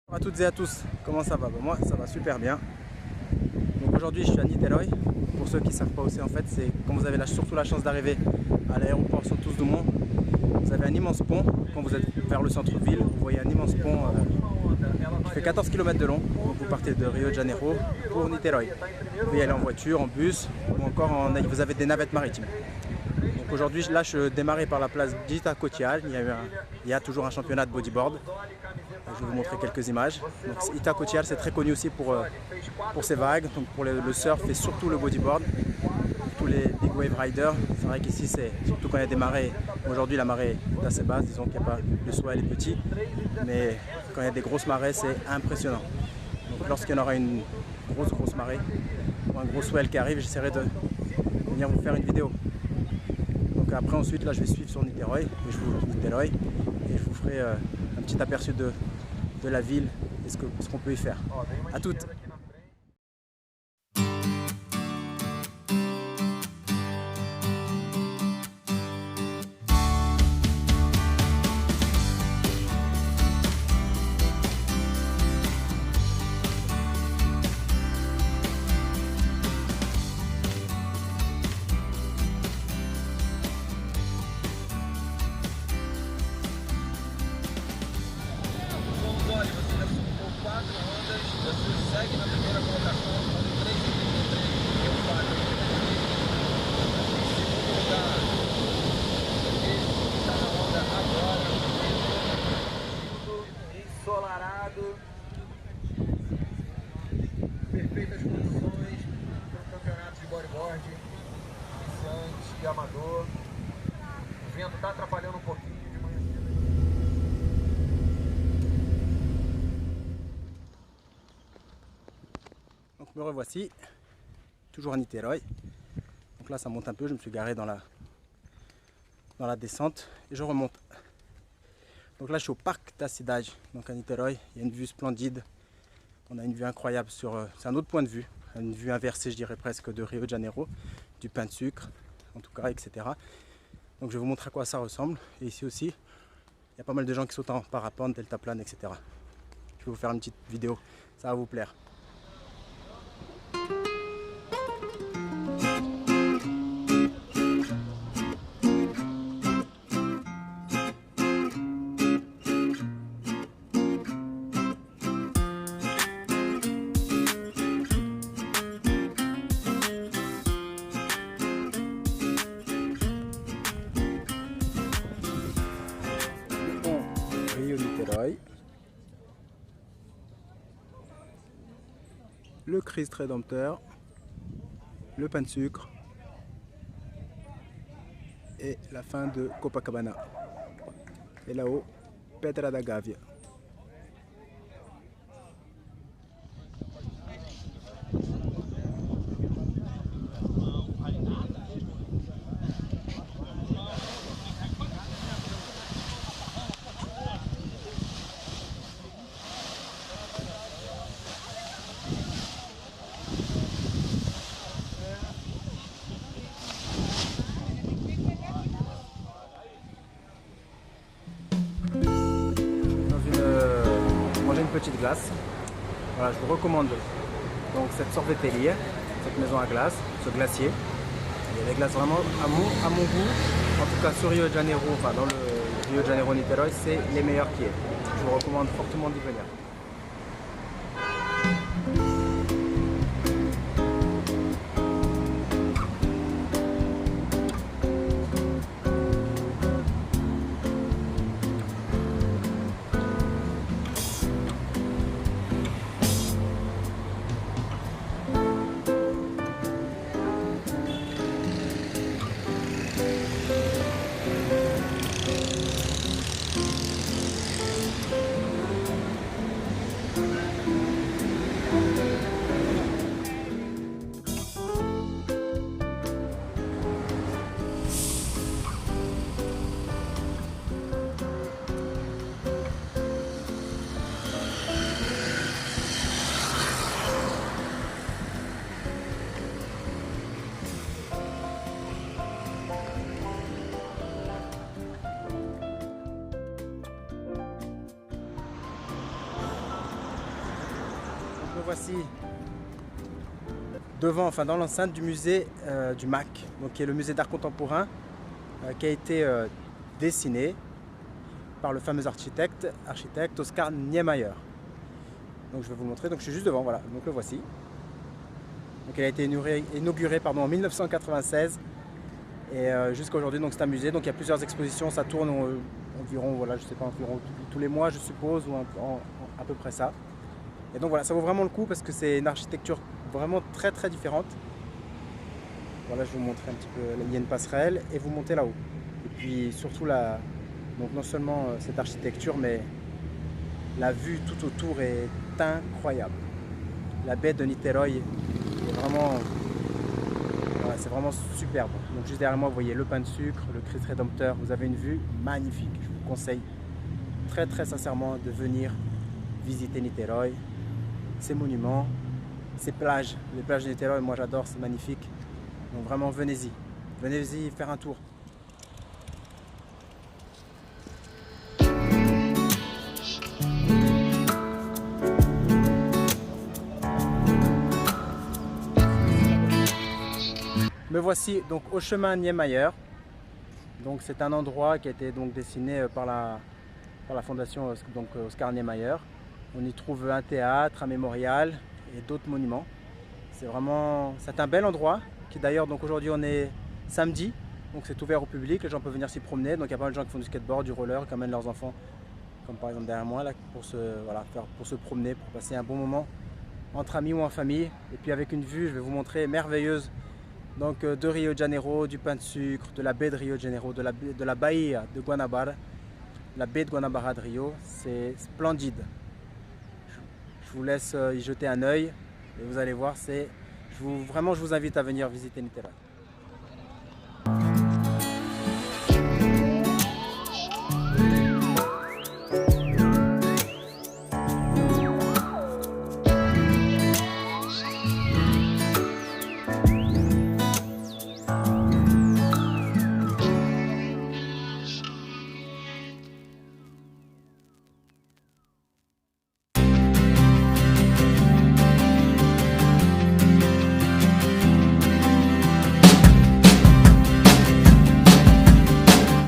Bonjour à toutes et à tous, comment ça va? Moi ça va super bien. Donc aujourd'hui je suis à Niterói. Pour ceux qui ne savent pas aussi, en fait, c'est quand vous avez surtout la chance d'arriver à l'aéroport Santos Dumont, vous avez un immense pont. Quand vous êtes vers le centre-ville, vous voyez un immense pont qui fait 14 km de long. Donc vous partez de Rio de Janeiro pour Niterói. Vous pouvez y aller en voiture, en bus ou encore vous avez des navettes maritimes. Donc aujourd'hui là je démarrais par la place d'Itacoatial. Il y a toujours un championnat de bodyboard. Je vais vous montrer quelques images. Donc Itacoatial, c'est très connu aussi pour ses vagues, donc pour le surf et surtout le bodyboard. Tous les big wave riders, c'est vrai qu'ici, surtout quand il y a des marées, aujourd'hui la marée est assez basse, disons qu'il n'y a pas, le swell est petit, mais quand il y a des grosses marées, c'est impressionnant. Donc lorsqu'il y en aura une grosse marée ou un gros swell qui arrive, j'essaierai de venir vous faire une vidéo. Donc après ensuite là je vais suivre sur Niterói et je vous ferai un petit aperçu de la ville et ce qu'on peut y faire. À toutes. Segue na primeira colocação com 3,33 e 4. Em segundo lugar, esse está na onda agora, ensolarado, perfeitas condições para o campeonato de bodyboard, iniciante e amador. O vento está atrapalhando um pouquinho de manhã. Donc me revoici, toujours à Niterói. Donc là ça monte un peu, je me suis garé dans la descente et je remonte. Donc là je suis au parc da Cidade, donc à Niterói, il y a une vue splendide. On a une vue incroyable c'est un autre point de vue, une vue inversée je dirais presque de Rio de Janeiro, du pain de sucre en tout cas, etc. Donc je vais vous montrer à quoi ça ressemble. Et ici aussi, il y a pas mal de gens qui sautent en parapente, deltaplane, etc. Je vais vous faire une petite vidéo, ça va vous plaire. Rio-Niterói, le Christ Rédempteur, le pain de sucre et la fin de Copacabana. Et là-haut, Pedra da Gávea. Manger une petite glace. Voilà, je vous recommande donc cette sorveteria, cette maison à glace, ce glacier. Il y a des glaces vraiment à mon goût, en tout cas sur Rio de Janeiro, enfin dans le Rio de Janeiro Niterói, c'est les meilleurs qui est. Je vous recommande fortement d'y venir. voici devant, enfin dans l'enceinte du musée du MAC, donc qui est le musée d'art contemporain, qui a été dessiné par le fameux architecte Oscar Niemeyer. Donc je vais vous le montrer, donc je suis juste devant, voilà, donc le voici. Donc il a été inauguré en 1996 et jusqu'à aujourd'hui, donc c'est un musée, donc il y a plusieurs expositions, ça tourne environ, voilà, je sais pas, environ tous les mois je suppose, ou à peu près ça. Et donc voilà, ça vaut vraiment le coup parce que c'est une architecture vraiment très très différente. Voilà, je vais vous montrer un petit peu, il y a une passerelle et vous montez là-haut. Et puis surtout donc non seulement cette architecture, mais la vue tout autour est incroyable. La baie de Niterói est vraiment, voilà, c'est vraiment superbe. Donc juste derrière moi, vous voyez le pain de sucre, le Christ Rédempteur. Vous avez une vue magnifique. Je vous conseille très très sincèrement de venir visiter Niterói, ses monuments, ses plages. Les plages de Niterói, moi j'adore, c'est magnifique. Donc vraiment venez-y, venez-y faire un tour. Me voici donc au chemin Niemeyer. Donc c'est un endroit qui a été donc dessiné par la fondation donc Oscar Niemeyer. On y trouve un théâtre, un mémorial et d'autres monuments. C'est un bel endroit qui d'ailleurs, donc aujourd'hui on est samedi, donc c'est ouvert au public, les gens peuvent venir s'y promener. Donc il y a pas mal de gens qui font du skateboard, du roller, qui amènent leurs enfants, comme par exemple derrière moi là, pour se promener, pour passer un bon moment entre amis ou en famille. Et puis avec une vue, je vais vous montrer, merveilleuse. Donc de Rio de Janeiro, du pain de sucre, de la baie de Rio de Janeiro, de la Bahia de Guanabara, la baie de Guanabara de Rio, c'est splendide. Je vous laisse y jeter un œil et vous allez voir, vraiment je vous invite à venir visiter Niterói.